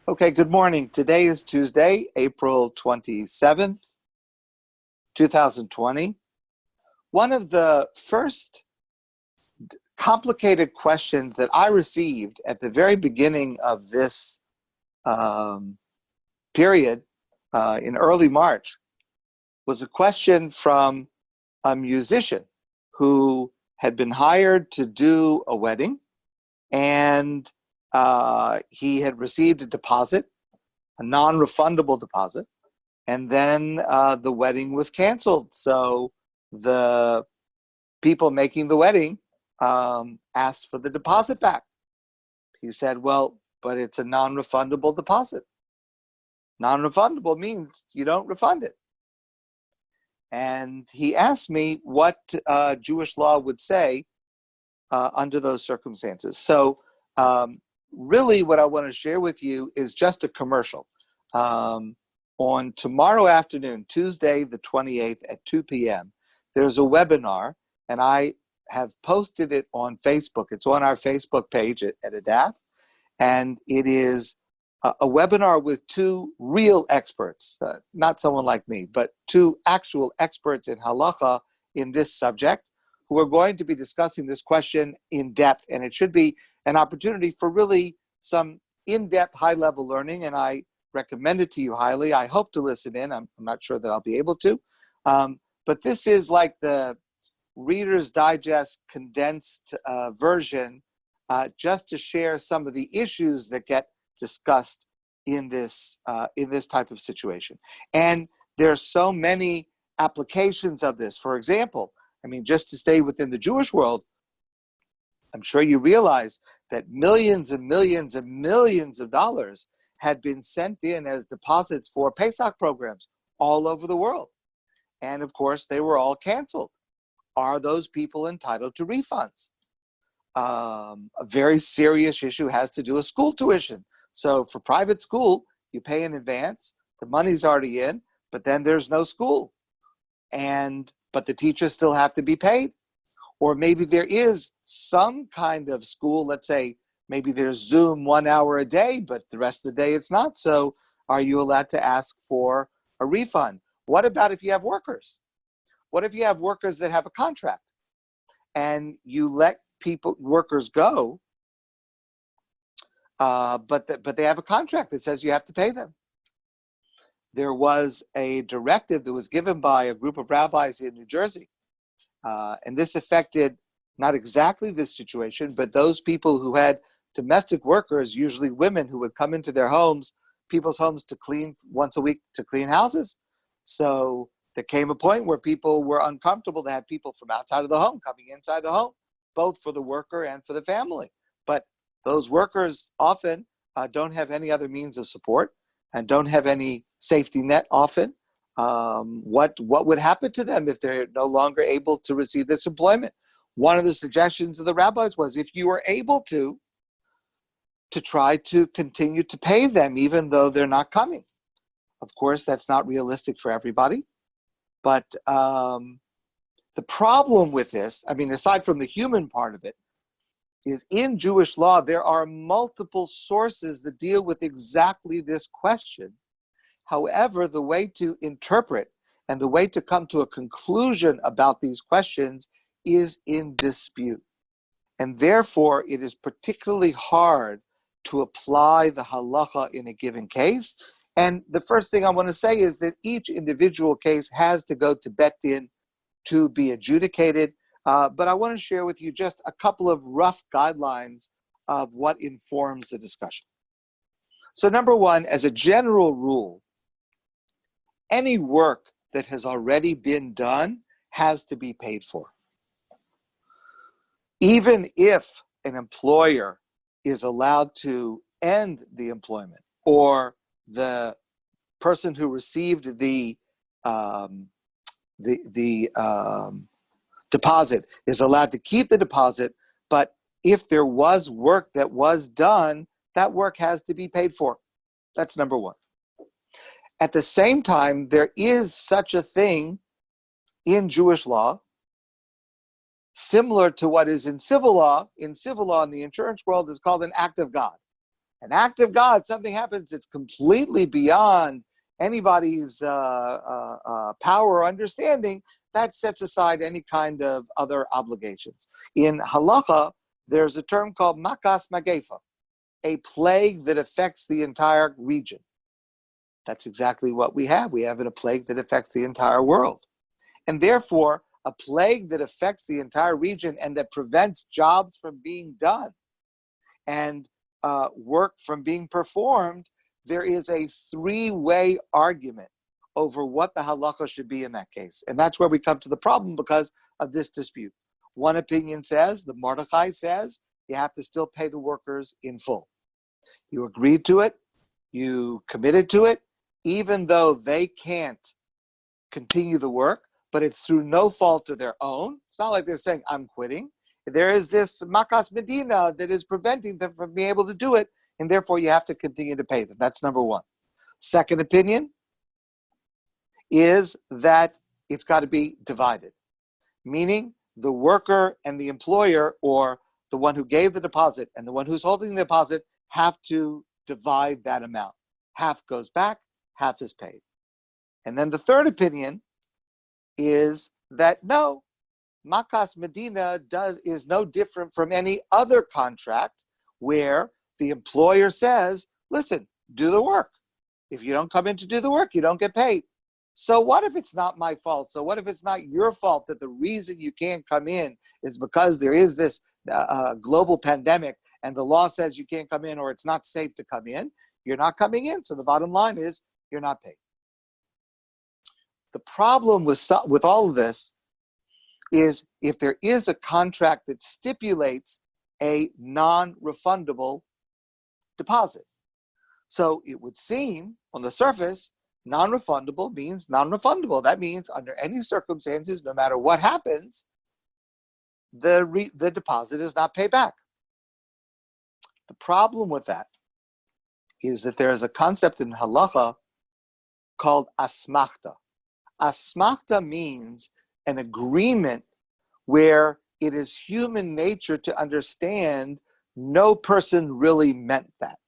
Okay, good morning. Today is Tuesday, April 27th, 2020. One of the first complicated questions that I received at the very beginning of this um, period in early March was a question from a musician who had been hired to do a wedding, and he had received a deposit, a non-refundable deposit, and then the wedding was canceled. So the people making the wedding asked for the deposit back. He said, well, but it's a non-refundable deposit. Non-refundable means you don't refund it. And he asked me what Jewish law would say under those circumstances. So really what I want to share with you is just a commercial. On tomorrow afternoon, Tuesday the 28th at 2 p.m., there's a webinar, and I have posted it on Facebook. It's on our Facebook page at ADATH, and it is a webinar with two real experts, not someone like me, but two actual experts in halacha in this subject, who are going to be discussing this question in depth, and it should be an opportunity for really some in-depth, high-level learning, and I recommend it to you highly. I hope to listen in. I'm not sure that I'll be able to, but this is like the Reader's Digest condensed version, just to share some of the issues that get discussed in this type of situation. And there are so many applications of this. For example, I mean, just to stay within the Jewish world, I'm sure you realize that millions and millions and millions of dollars had been sent in as deposits for Pesach programs all over the world. And of course, they were all canceled. Are those people entitled to refunds? A very serious issue has to do with school tuition. So for private school, you pay in advance, the money's already in, but then there's no school. But the teachers still have to be paid. Or maybe there is some kind of school, let's say maybe there's Zoom 1 hour a day, but the rest of the day it's not. So are you allowed to ask for a refund? What about if you have workers? What if you have workers that have a contract and you let workers go, but they have a contract that says you have to pay them? There was a directive that was given by a group of rabbis in New Jersey, and this affected not exactly this situation, but those people who had domestic workers, usually women, who would come into their homes, people's homes, to clean once a week, to clean houses. So there came a point where people were uncomfortable to have people from outside of the home coming inside the home, both for the worker and for the family. But those workers often don't have any other means of support and don't have any safety net often. What would happen to them if they're no longer able to receive this employment? One of the suggestions of the rabbis was, if you were able to try to continue to pay them even though they're not coming. Of course, that's not realistic for everybody. But the problem with this, I mean, aside from the human part of it, is in Jewish law, there are multiple sources that deal with exactly this question. However, the way to interpret and the way to come to a conclusion about these questions is in dispute. And therefore, it is particularly hard to apply the halacha in a given case. And the first thing I want to say is that each individual case has to go to Bet Din to be adjudicated. But I want to share with you just a couple of rough guidelines of what informs the discussion. So number one, as a general rule, any work that has already been done has to be paid for. Even if an employer is allowed to end the employment, or the person who received the deposit is allowed to keep the deposit, but if there was work that was done, that work has to be paid for. That's number one. At the same time, there is such a thing in Jewish law, similar to what is in civil law. In civil law, in the insurance world, is called an act of God. an act of God, something happens that's completely beyond anybody's power or understanding, that sets aside any kind of other obligations. In halacha, there's a term called makas magefa, a plague that affects the entire region. That's exactly what we have. We have a plague that affects the entire world. And therefore, a plague that affects the entire region and that prevents jobs from being done and work from being performed, there is a three-way argument over what the halacha should be in that case. And that's where we come to the problem because of this dispute. One opinion says, the Mordechai says, you have to still pay the workers in full. You agreed to it, you committed to it, even though they can't continue the work, but it's through no fault of their own. It's not like they're saying, I'm quitting. There is this makas medina that is preventing them from being able to do it, and therefore you have to continue to pay them. That's number one. Second opinion is that it's got to be divided, meaning the worker and the employer, or the one who gave the deposit and the one who's holding the deposit, have to divide that amount. Half goes back, half is paid. And then the third opinion is that no, makas medina is no different from any other contract where the employer says, listen, do the work. If you don't come in to do the work, you don't get paid. So what if it's not my fault? So what if it's not your fault that the reason you can't come in is because there is this global pandemic and the law says you can't come in, or it's not safe to come in? You're not coming in. So the bottom line is you're not paid. The problem with all of this is if there is a contract that stipulates a non-refundable deposit. So it would seem on the surface, non-refundable means non-refundable. That means under any circumstances, no matter what happens, the deposit is not paid back. The problem with that is that there is a concept in halacha called asmachta. Asmachta means an agreement where it is human nature to understand no person really meant that.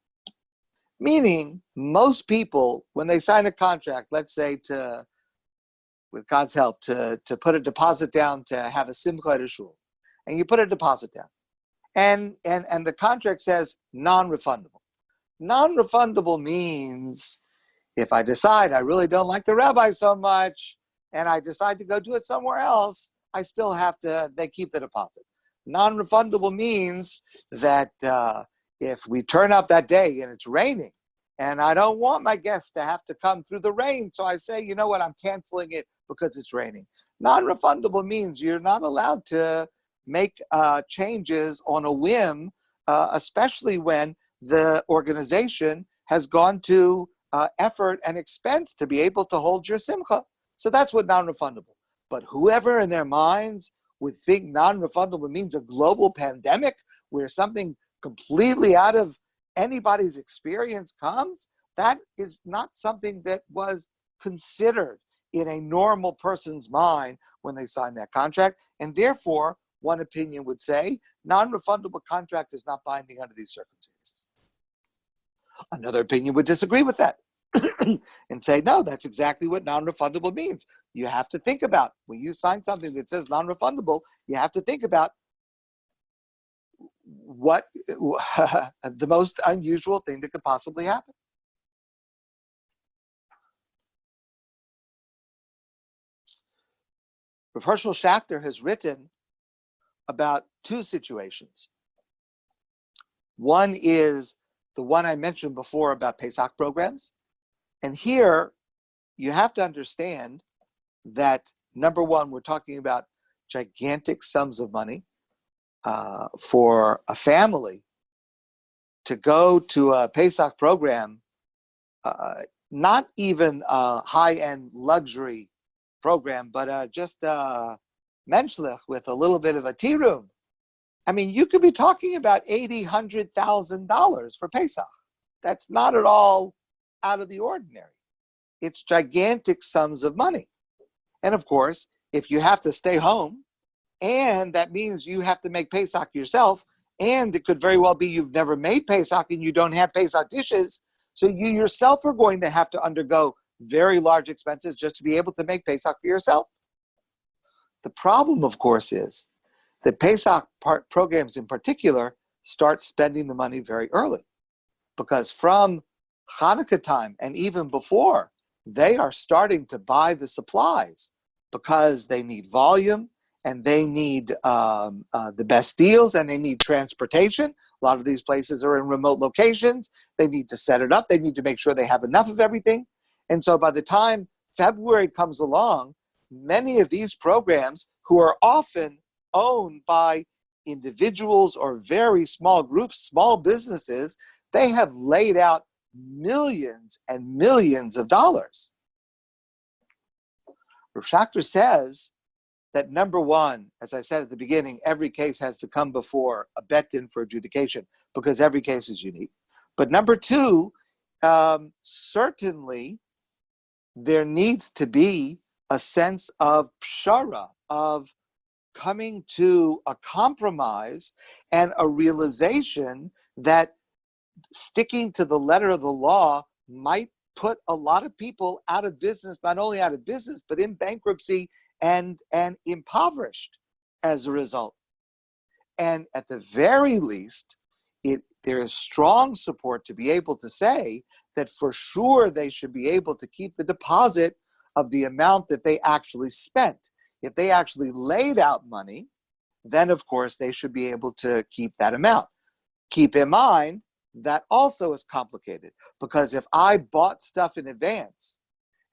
Meaning, most people, when they sign a contract, let's say with God's help, to put a deposit down to have a simcha at a shul, and you put a deposit down, and the contract says non-refundable. Non-refundable means if I decide I really don't like the rabbi so much, and I decide to go do it somewhere else, I still have to, they keep the deposit. Non-refundable means that if we turn up that day and it's raining, and I don't want my guests to have to come through the rain, so I say, you know what, I'm canceling it because it's raining. Non-refundable means you're not allowed to make changes on a whim, especially when the organization has gone to effort and expense to be able to hold your simcha. So that's what non-refundable. But whoever in their minds would think non-refundable means a global pandemic where something completely out of anybody's experience comes, that is not something that was considered in a normal person's mind when they signed that contract. And therefore, one opinion would say, non-refundable contract is not binding under these circumstances. Another opinion would disagree with that and say, no, that's exactly what non-refundable means. You have to think about, when you sign something that says non-refundable, you have to think about what the most unusual thing that could possibly happen. Rav Hershel Schachter has written about two situations. One is the one I mentioned before about Pesach programs. And here you have to understand that, number one, we're talking about gigantic sums of money for a family to go to a Pesach program, not even a high-end luxury program, but just a menschlich with a little bit of a tea room. I mean, you could be talking about $80,000, $100,000 for Pesach. That's not at all out of the ordinary. It's gigantic sums of money. And of course, if you have to stay home, and that means you have to make Pesach yourself, And it could very well be you've never made Pesach and you don't have Pesach dishes. So you yourself are going to have to undergo very large expenses just to be able to make Pesach for yourself. The problem, of course, is that Pesach programs in particular start spending the money very early, because from Hanukkah time and even before, they are starting to buy the supplies because they need volume and they need the best deals and they need transportation. A lot of these places are in remote locations. They need to set it up. They need to make sure they have enough of everything. And so by the time February comes along, many of these programs, who are often owned by individuals or very small groups, small businesses, they have laid out millions and millions of dollars. Rav Schachter says that number one, as I said at the beginning, every case has to come before a bet din for adjudication because every case is unique. But number two, certainly there needs to be a sense of pshara, of coming to a compromise and a realization that sticking to the letter of the law might put a lot of people out of business, not only out of business, but in bankruptcy and impoverished as a result. And at the very least, there is strong support to be able to say that for sure they should be able to keep the deposit of the amount that they actually spent. If they actually laid out money, then of course they should be able to keep that amount. Keep in mind, that also is complicated, because if I bought stuff in advance,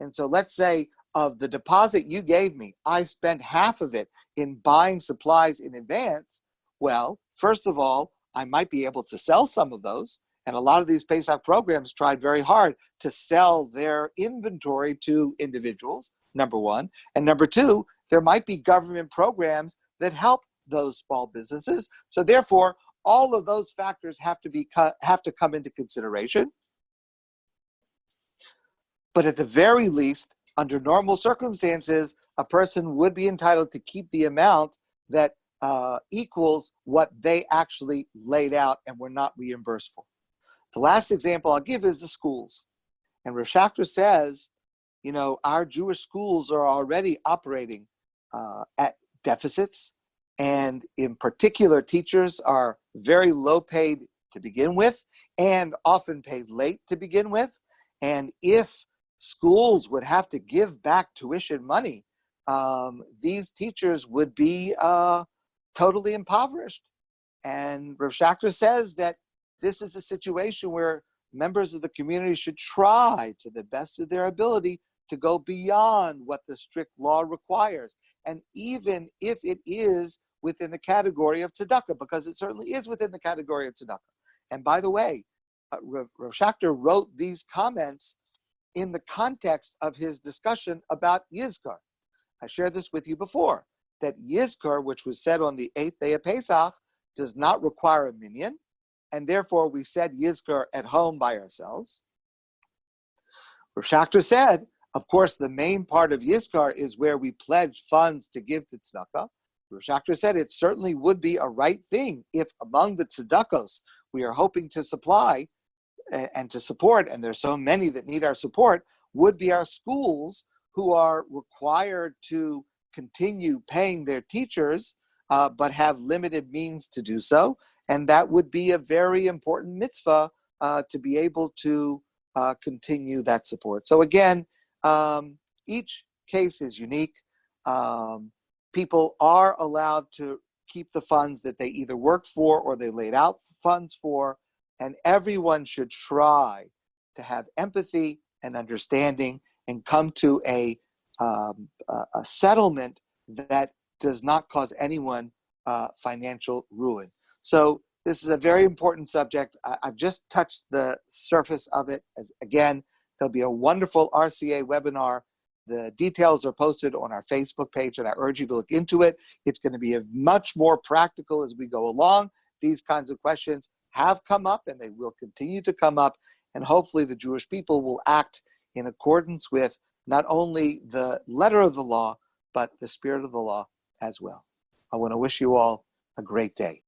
and so let's say of the deposit you gave me, I spent half of it in buying supplies in advance, well, first of all, I might be able to sell some of those. And a lot of these Pesach programs tried very hard to sell their inventory to individuals, number one. And number two, there might be government programs that help those small businesses. So therefore, all of those factors have to come into consideration. But at the very least, under normal circumstances, a person would be entitled to keep the amount that equals what they actually laid out and were not reimbursed for. The last example I'll give is the schools. And Rav Schachter says, our Jewish schools are already operating at deficits. And in particular, teachers are very low paid to begin with and often paid late to begin with. And if schools would have to give back tuition money, these teachers would be totally impoverished. And Rav Schachter says that this is a situation where members of the community should try to the best of their ability to go beyond what the strict law requires. And even if it is within the category of tzedakah, because it certainly is within the category of tzedakah. And by the way, Rav Schachter wrote these comments in the context of his discussion about Yizkar. I shared this with you before, that Yizkar, which was said on the 8th day of Pesach, does not require a minyan, and therefore we said Yizkar at home by ourselves. Rav Schachter said, of course, the main part of Yizkar is where we pledge funds to give to tzedakah. Rav Schachter said it certainly would be a right thing if among the tzedakos we are hoping to supply and to support, and there's so many that need our support, would be our schools who are required to continue paying their teachers, but have limited means to do so. And that would be a very important mitzvah to be able to continue that support. So again, each case is unique. People are allowed to keep the funds that they either worked for or they laid out funds for, and everyone should try to have empathy and understanding and come to a settlement that does not cause anyone financial ruin. So this is a very important subject. I've just touched the surface of it. As again, there'll be a wonderful RCA webinar. The details are posted on our Facebook page, and I urge you to look into it. It's going to be much more practical as we go along. These kinds of questions have come up, and they will continue to come up, and hopefully the Jewish people will act in accordance with not only the letter of the law, but the spirit of the law as well. I want to wish you all a great day.